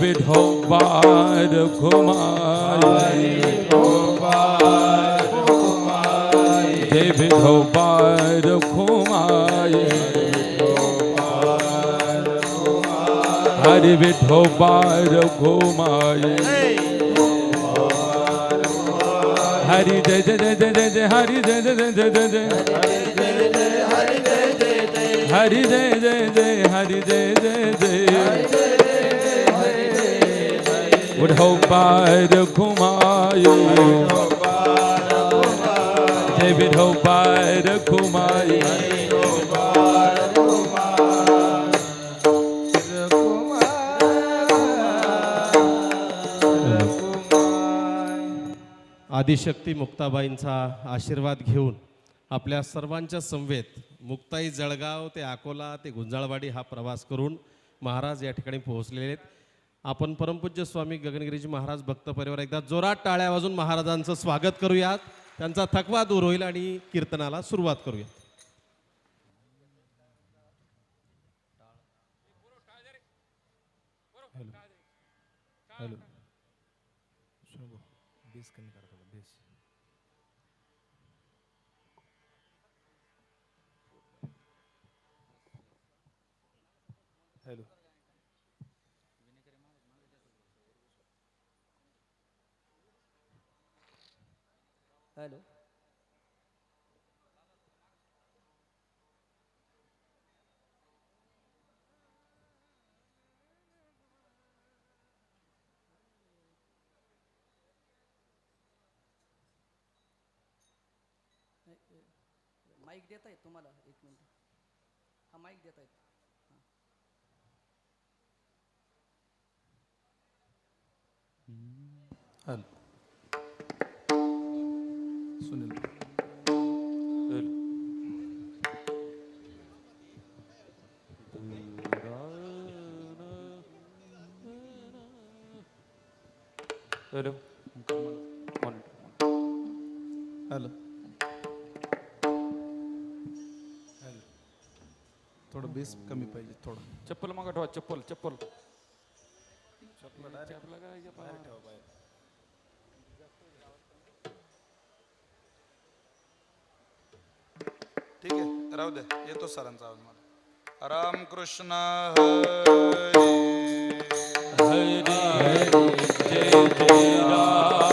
विठोबा रखुमाई जय विठोबा रखुमाई हरि विठोबा रखुमाई हरि जय जय जय जय जय हरि जय जय जय जय जय हरि जय जय जय हरि जय जय जय विठोबा रखुमाई जय विठोबा रखुमाई आदिशक्ती मुक्ताबाईंचा आशीर्वाद घेऊन आपल्या सर्वांच्या समवेत मुक्ताई जळगाव ते अकोला ते गुंजाळवाडी हा प्रवास करून महाराज या ठिकाणी पोहोचलेले आहेत. आपण परमपूज्य स्वामी गगनगिरीजी महाराज भक्त परिवार एकदा जोरात टाळ्या वाजून महाराजांचं स्वागत करूयात. त्यांचा थकवा दूर होईल आणि कीर्तनाला सुरुवात करूयात. हॅलो हॅलो हॅलो माईक देता येत तुम्हाला? एक मिनिट. हा माईक देता येत. Hello Sunil hello hello hello थोडं बेस कमी पाहिजे. थोडं चप्पल मागा ठेवा. चप्पल चप्पल ठीक आहे राहू दे. येतो सरांचा आवाज मला. रामकृष्ण हरी हरी जय जय राम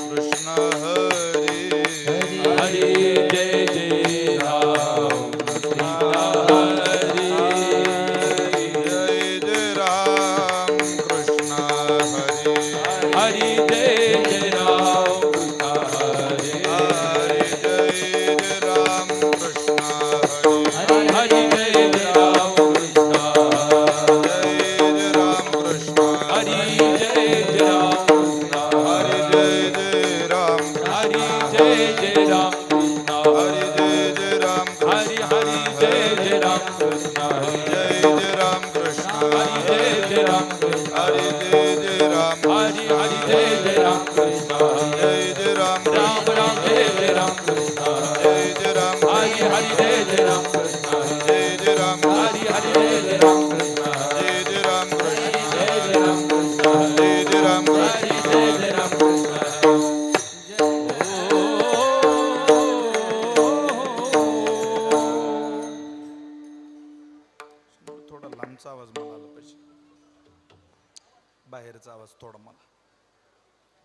कृष्ण हरी थोडा लांबचा आवाज मला आला पाहिजे. बाहेरचा आवाज थोडा मला.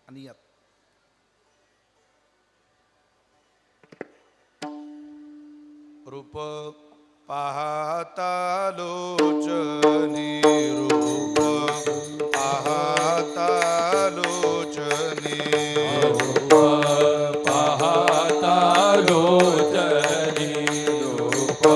आणि यात रूप पाहता लोचनी रूप पाहता लोचनी पाहता लोचनी रूप